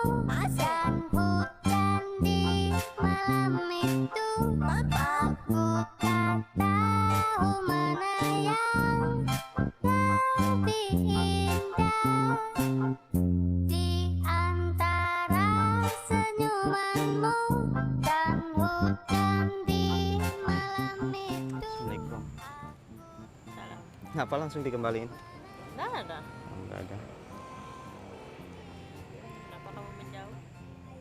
dan hujan di malam itu. Aku tak tahu mana yang lebih indah di antara senyumanmu dan hujan di malam itu. Assalamualaikum. Salah. Ngapa langsung dikembaliin? Nggak ada. Oh, enggak ada. Kenapa kamu menjauh?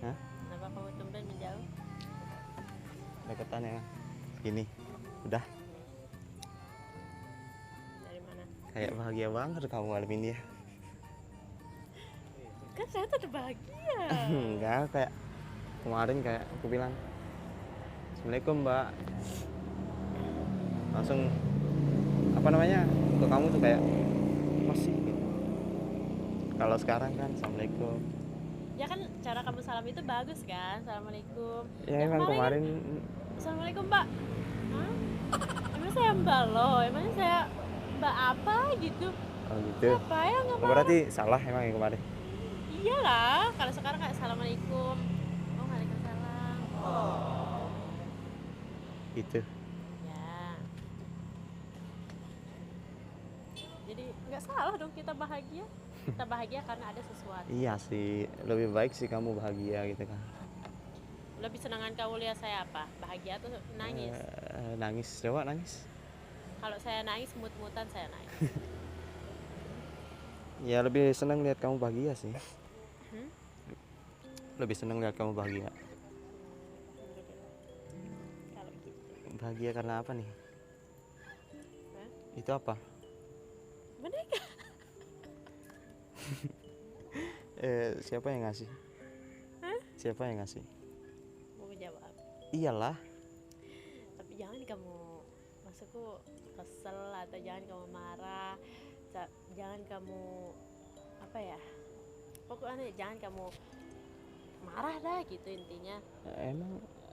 Hah? Kenapa kamu tumben menjauh? Deketan ya. Gini. Udah. Dari mana? Kayak bahagia banget kamu malam ini ya. Kan saya tetap bahagia. Enggak, kayak kemarin kayak aku bilang Assalamualaikum mbak, langsung apa namanya untuk kamu tuh kayak masih gitu. Kalau sekarang kan Assalamualaikum Ya kan cara kamu salam itu bagus kan. Assalamualaikum. ya, emang kemarin Kan, Assalamualaikum mbak. Hah? Emang saya mbak loh. Emangnya saya mbak apa gitu? oh gitu. Apa ya nggak Oh, berarti salah emang yang kemarin. Iyalah. Kalau sekarang kayak assalamualaikum. Oh waalaikumsalam. Gitu. Ya. Jadi nggak salah dong kita bahagia. Kita bahagia karena ada sesuatu. Iya sih, lebih baik sih kamu bahagia gitu kan. Lebih senangan kamu lihat saya apa? Bahagia atau nangis? Nangis, coba nangis. Kalau saya nangis, mut-mutan saya nangis. Ya lebih seneng lihat kamu bahagia sih. Hmm? Lebih seneng lihat kamu bahagia. Kalau gitu. Bahagia karena apa nih? Hah? Itu apa? Boneka. Siapa yang ngasih? Hah? Siapa yang ngasih? Mau jawab. Iyalah. Tapi jangan kamu, maksudku kesel atau jangan kamu marah. Jangan kamu apa ya? Pokoknya jangan kamu marah dah gitu intinya.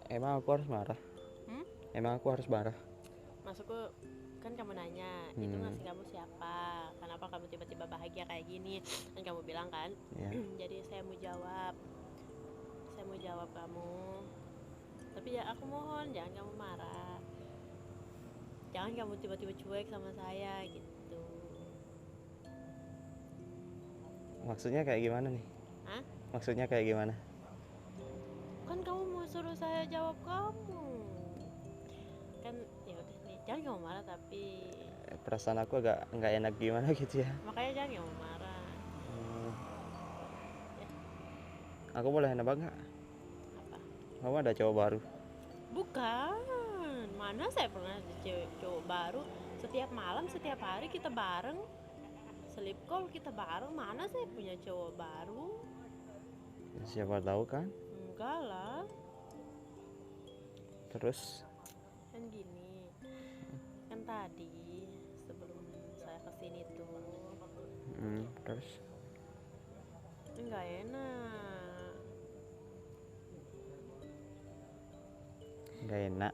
Emang aku harus marah. Hmm? Emang aku harus marah. Maksudku kan kamu nanya itu ngasih kamu siapa, kenapa kamu tiba-tiba bahagia kayak gini, kan kamu bilang kan. Ya. Jadi saya mau jawab kamu, tapi ya aku mohon jangan kamu marah, jangan kamu tiba-tiba cuek sama saya gitu. Maksudnya kayak gimana nih? Hah? Maksudnya kayak gimana? Kan kamu mau suruh saya jawab kamu kan, ya udah nih jangan kamu marah, tapi Perasaan aku agak nggak enak gimana gitu ya. makanya jangan kamu marah. Hmm, Ya, Aku boleh nebak nggak? apa? Kamu ada cowok baru? Bukan, mana saya pernah ada cowok baru. Setiap malam, setiap hari kita bareng, sleep call kita bareng. Mana saya punya cowok baru? Siapa tahu kan. Enggak lah. Terus Kan gini, kan tadi sebelum saya kesini tuh terus enggak enak. nggak enak.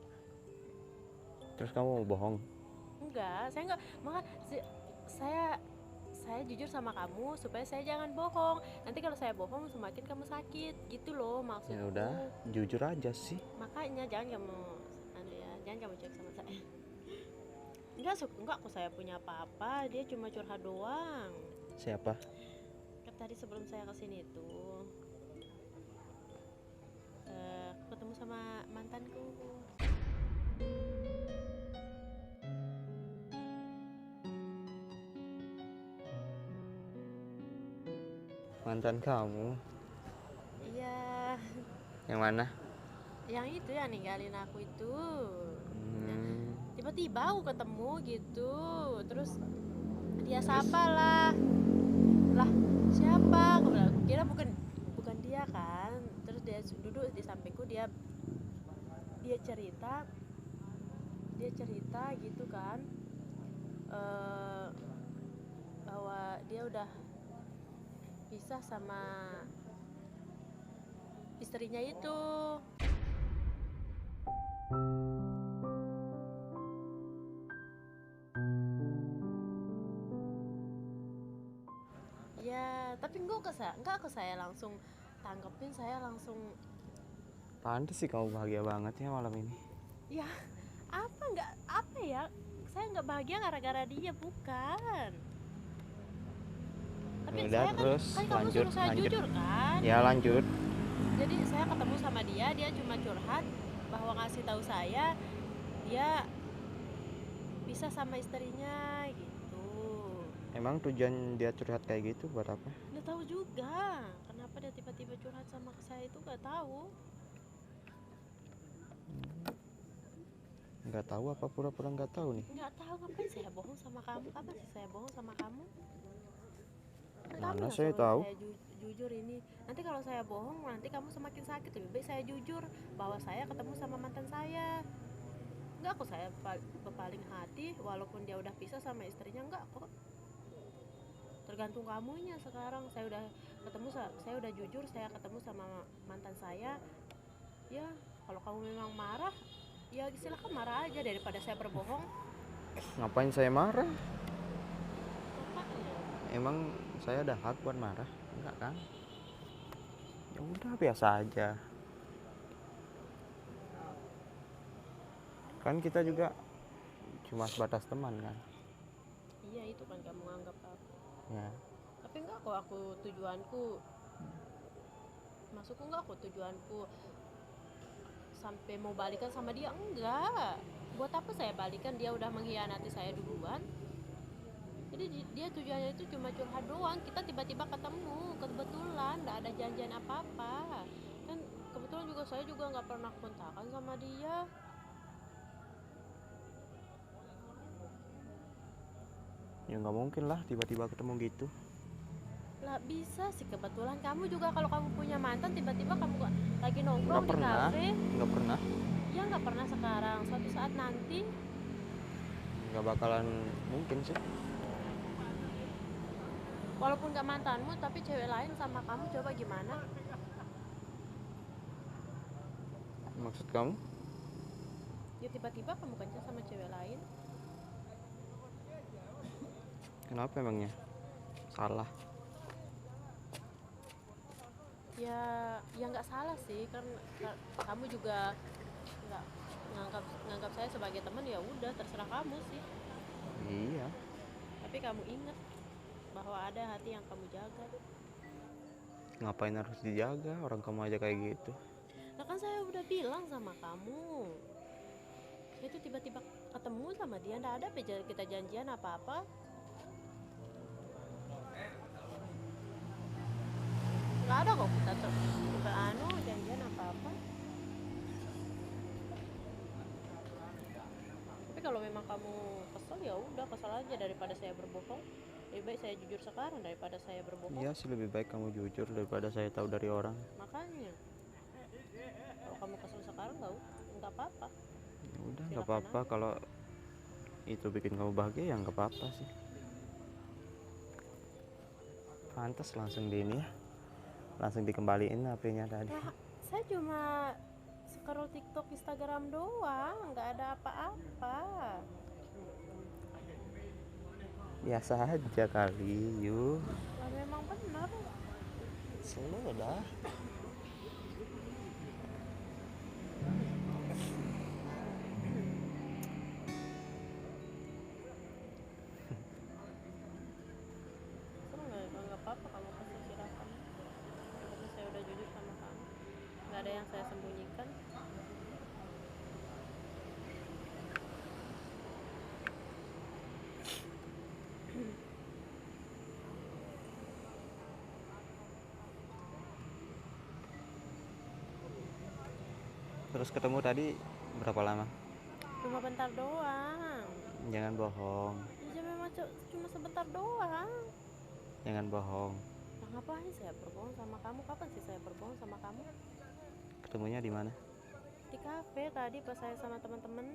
Terus kamu mau bohong? Enggak, saya enggak. Saya jujur sama kamu supaya saya jangan bohong. Nanti kalau saya bohong semakin kamu sakit gitu loh maksudku. Ya udah, jujur aja sih. Makanya jangan kamu jangan kamu cek sama saya. Enggak kok saya punya apa-apa, dia cuma curhat doang. Siapa? Kan tadi sebelum saya kesini tuh ketemu sama mantanku. Mantan kamu? Iya, Yang mana? yang itu yang ninggalin aku itu. Hmm, Tiba-tiba aku ketemu gitu, terus dia sapa lah. Lah, siapa? Aku bilang, kira bukan dia kan. Terus dia duduk di sampingku, dia cerita gitu kan, bahwa dia udah pisah sama istrinya itu. Ya tapi enggak ke saya langsung tanggepin saya langsung, Pantes sih kamu bahagia banget ya malam ini. ya apa ya, saya nggak bahagia gara-gara dia, bukan. Tapi Udah, saya terus kan kamu lanjut, suruh saya lanjut. jujur kan. Ya lanjut. Jadi saya ketemu sama dia cuma curhat bahwa ngasih tahu saya dia bisa sama istrinya gitu. Emang tujuan dia curhat kayak gitu buat apa? Nggak tahu juga kenapa dia tiba-tiba curhat sama saya, itu nggak tahu. Nggak tahu apa pura-pura nggak tahu nih? Nggak tahu, ngapain saya bohong sama kamu, kapan sih saya bohong sama kamu? Kan Mana kamu yang saya suruh tahu? saya jujur ini. Nanti kalau saya bohong nanti kamu semakin sakit, lebih baik saya jujur bahwa saya ketemu sama mantan saya. Enggak kok, saya berpaling hati walaupun dia udah pisah sama istrinya, enggak kok. Tergantung kamunya sekarang. Saya udah ketemu, saya udah jujur saya ketemu sama mantan saya. Ya kalau kamu memang marah, ya silakan marah aja daripada saya berbohong. Ngapain saya marah? Makanya. Emang saya ada hak buat marah? Enggak kan? Ya udah, biasa aja. Kan kita juga cuma sebatas teman kan? Iya, itu kan kamu anggap aku. Ya. Tapi enggak kok, aku tujuanku, maksudku enggak kok tujuanku sampai mau balikan sama dia, enggak. Buat apa saya balikan, dia udah mengkhianati saya duluan. Jadi dia tujuannya itu cuma curhat doang. Kita tiba-tiba ketemu kebetulan, nggak ada janjian apa-apa. Kan kebetulan juga saya juga nggak pernah kontakan sama dia. Ya nggak mungkin lah tiba-tiba ketemu gitu. Lah bisa sih, kebetulan kamu juga kalau kamu punya mantan tiba-tiba kamu lagi nongkrong Nggak di pernah. kafe. Nggak pernah. Ya nggak pernah sekarang, suatu saat nanti. Nggak bakalan mungkin sih. Walaupun gak mantanmu tapi cewek lain sama kamu, coba gimana? Maksud kamu? Ya tiba-tiba kamu kencan sama cewek lain. Kenapa emangnya? Salah. Ya nggak salah sih, kan kamu juga nggak nganggap saya sebagai teman, ya udah terserah kamu sih. Iya. Tapi kamu ingat bahwa ada hati yang kamu jaga. Ngapain harus dijaga? Orang kamu aja kayak gitu. Nah kan saya udah bilang sama kamu, saya itu tiba-tiba ketemu sama dia, nggak ada kita janjian apa-apa. Nggak ada kok kita janjian apa-apa. Tapi kalau memang kamu kesel, ya udah kesel aja, daripada saya berbohong. Lebih baik saya jujur sekarang daripada saya berbohong. Iya sih, lebih baik kamu jujur daripada saya tahu dari orang. Makanya kalau kamu kesel sekarang nggak apa-apa. Ya udah, nggak Silakan apa-apa. aja. Kalau itu bikin kamu bahagia ya nggak apa-apa sih. Pantas langsung di ini ya, langsung dikembaliin HP-nya tadi. Ya, saya cuma scroll TikTok, Instagram doang, nggak ada apa-apa. Biasa aja kali, yuk. Lah memang benar. Selalu dah. Nggak apa-apa, kamu pasti silakan. Karena saya udah jujur sama kamu, nggak ada yang saya sembunyikan. Terus ketemu tadi berapa lama? Cuma bentar doang. Jangan bohong. Ya memang cuma sebentar doang. Jangan bohong. Nah, ngapain saya berbohong sama kamu? Kapan sih saya berbohong sama kamu? Ketemunya di mana? Di kafe tadi pas saya sama teman-teman.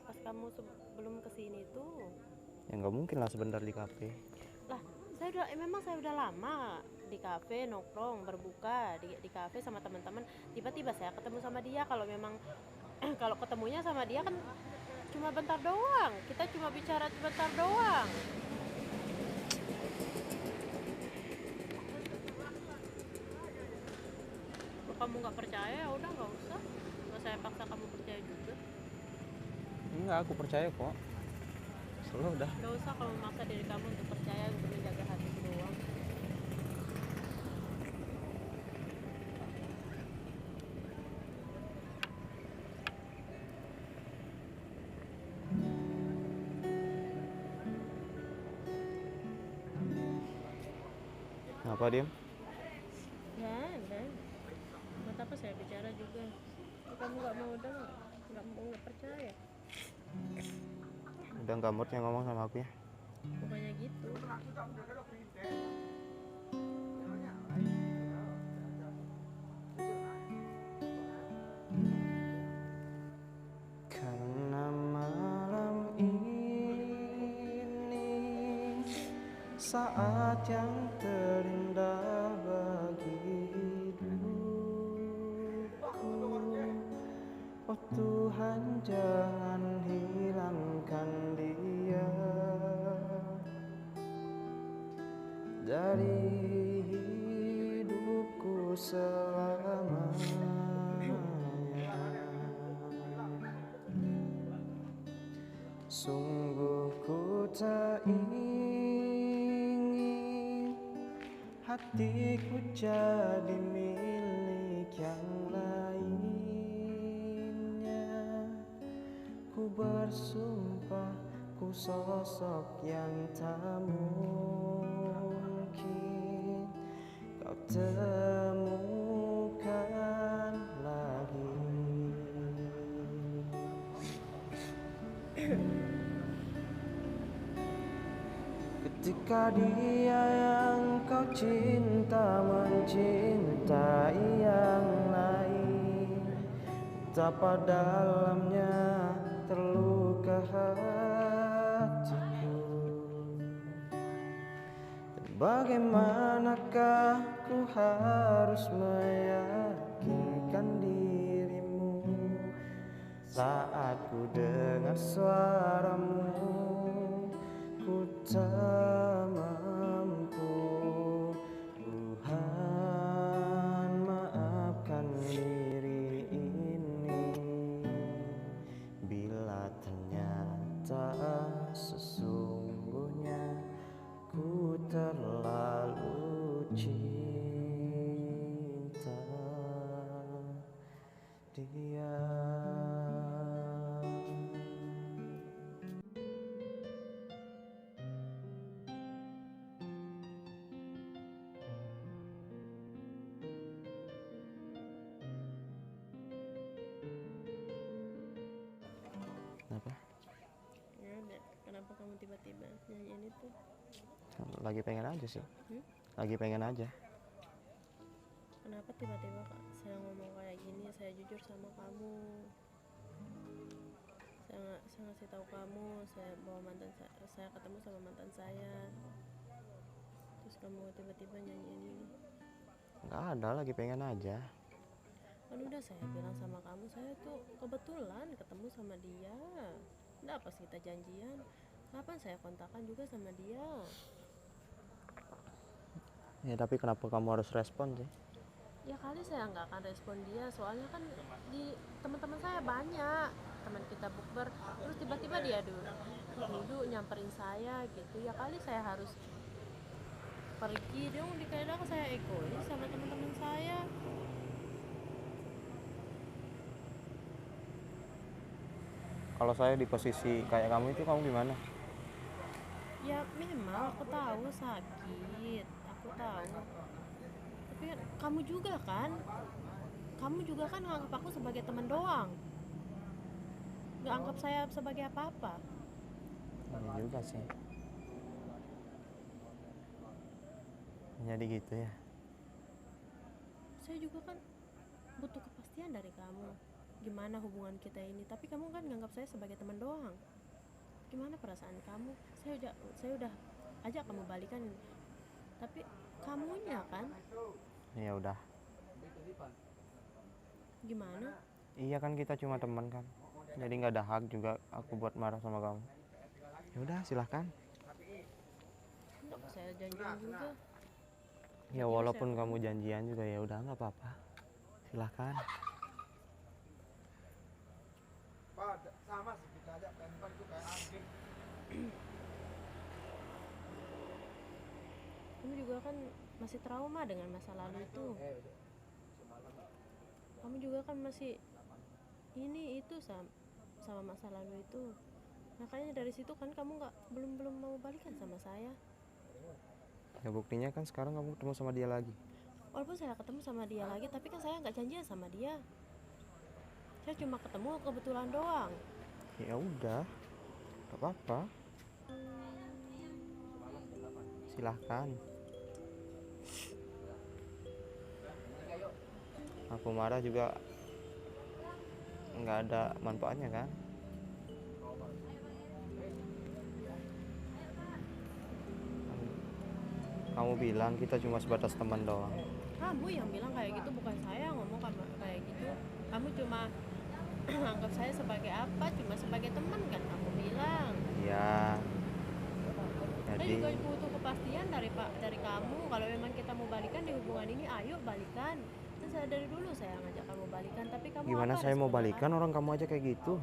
Pas kamu sebelum kesini tuh. Ya nggak mungkin lah sebentar di kafe. Lah, memang saya udah lama di kafe nongkrong berbuka di kafe sama teman-teman. Tiba-tiba saya ketemu sama dia. Kalau memang kalau ketemunya sama dia kan cuma bentar doang. Kita cuma bicara bentar doang. kamu nggak percaya ya udah nggak usah, nggak saya paksa kamu percaya juga. Enggak, aku percaya kok. Selalu udah. Nggak usah kalau memaksa diri kamu untuk percaya untuk menjaga hatiku doang. Kenapa diem? Nggak ada. Buat apa saya bicara juga? Kalau kamu nggak mau dengar, nggak percaya. Udah nggak moodnya ngomong sama aku ya. Bukannya gitu. Karena malam ini saat yang terindah bagi hidupku. Oh Tuhan, jangan hilangkan dia dari hidupku selamanya. Sungguh ku tak ingin hatiku jadi milik yang lainnya. Ku bersumpah ku sosok yang tak mungkin kau temukan lagi. Ketika dia yang kau cinta mencintai yang lain, betapa dalamnya terluka hatiku. Dan bagaimanakah ku harus meyakinkan dirimu saat ku dengar suaramu? Ku tak mampu. Tuhan, maafkan diri ini bila ternyata sesungguhnya ku terlalu cinta dia. Kenapa? Ya udah, kenapa kamu tiba-tiba nyanyiin itu? Lagi pengen aja sih. Hmm? Lagi pengen aja. Kenapa tiba-tiba Kak saya ngomong kayak gini? Saya jujur sama kamu. Saya ngasih tahu kamu, saya bawa saya ketemu sama mantan saya. Terus kamu tiba-tiba nyanyiin ini. Nggak ada, lagi pengen aja. Kan udah saya bilang sama kamu, saya tuh kebetulan ketemu sama dia. Nggak pas kita janjian, kapan saya kontakkan juga sama dia. Ya tapi kenapa kamu harus respon sih? Ya kali saya nggak akan respon dia, soalnya kan di teman-teman saya banyak teman kita bukber, terus tiba-tiba dia duduk nyamperin saya gitu. Ya kali saya harus pergi dong, dikira saya egois sama teman-teman saya. Kalau saya di posisi kayak kamu itu, kamu gimana? Ya memang aku tahu sakit, aku tahu. Tapi kan kamu juga kan nganggap aku sebagai teman doang, nggak anggap saya sebagai apa-apa. Iya juga sih. Jadi gitu ya. Saya juga kan butuh kepastian dari kamu, gimana hubungan kita ini. Tapi kamu kan nganggap saya sebagai teman doang. Gimana perasaan kamu? Saya udah ajak kamu balikan, tapi kamunya kan Ya udah. gimana? Iya kan kita cuma teman kan. Jadi nggak ada hak juga aku buat marah sama kamu. Ya udah silahkan. Enggak, saya janjian juga. Ya walaupun kamu janjian juga ya udah nggak apa-apa. Silahkan. Sama sih kita aja tempat itu kayak anjing. Kamu juga kan masih trauma dengan masa lalu itu. Kamu juga kan masih ini itu sama masa lalu itu. Makanya dari situ kan kamu belum mau balikan sama saya. Ya buktinya kan sekarang kamu ketemu sama dia lagi. Walaupun saya ketemu sama dia lagi, tapi kan saya nggak janjian sama dia. Saya cuma ketemu kebetulan doang. Ya udah, gak apa-apa. Silahkan. Aku marah juga nggak ada manfaatnya kan. Kamu bilang kita cuma sebatas teman doang. Kamu yang bilang kayak gitu, bukan saya yang ngomong kayak gitu. Kamu cuma anggap saya sebagai apa? Cuma sebagai teman kan kamu bilang. Ya, Saya jadi juga butuh kepastian dari kamu. Kalau memang kita mau balikan di hubungan ini, ayo balikan. Kan saya dari dulu saya ngajak kamu balikan, tapi kamu gimana apa saya mau responnya, balikan orang kamu aja kayak gitu?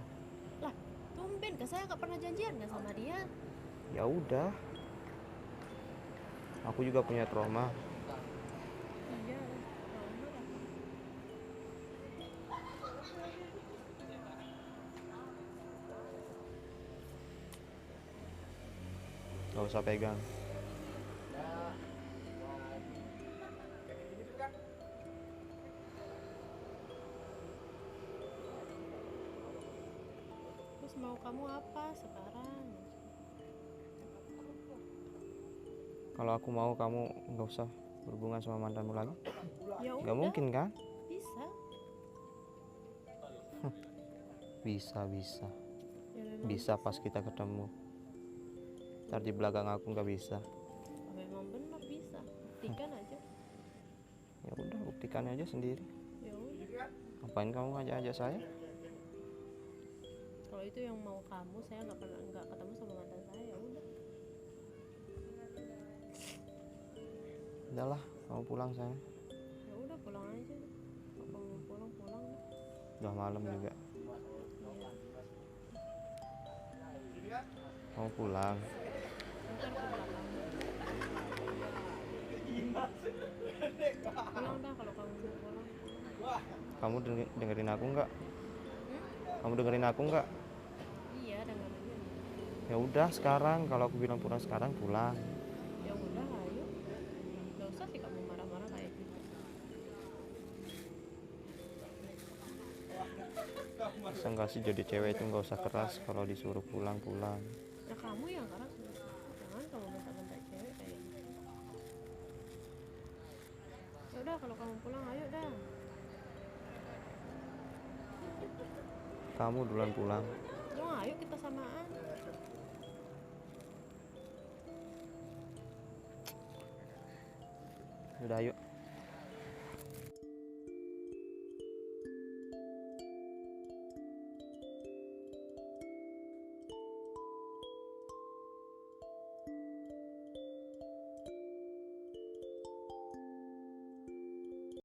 Lah, tumben kan saya nggak pernah janjian kan sama dia. Ya udah, aku juga punya trauma. Iya, trauma lah. Gak usah pegang. Terus mau kamu apa sekarang? Kalau aku mau kamu nggak usah berhubungan sama mantanmu lagi. Ya Nggak udah, mungkin kan? bisa. Bisa. Ya memang Bisa pas kita ketemu. Ntar di belakang aku nggak bisa. memang benar bisa. Buktikan aja. Ya udah, buktikan aja sendiri. Ya udah. Ngapain kamu ngajak-ngajak saya? Kalau itu yang mau kamu, saya nggak ketemu sama mantan saya. Ya udah. Udahlah, kamu pulang saya. Ya udah pulang aja. Kalau kamu pulang deh. Udah malam juga. Iya. Kamu pulang. Ntar ke belakang. Pulang dah kalau kamu mau pulang. Kamu dengerin aku nggak? Hmm? Kamu dengerin aku nggak? Iya, dengan aja. Ya udah sekarang, kalau aku bilang pulang sekarang pulang. Ya udah, ayo. Gak usah sih kamu marah-marah kayak gitu. Masa nggak sih jadi cewek itu nggak usah keras kalau disuruh pulang. Ya kamu yang keras. Jangan kamu bentak-bentak cewek kayak gitu. Ya udah kalau kamu pulang, ayo dah. Kamu duluan pulang. Ya ayo kita samaan. Udah ayo.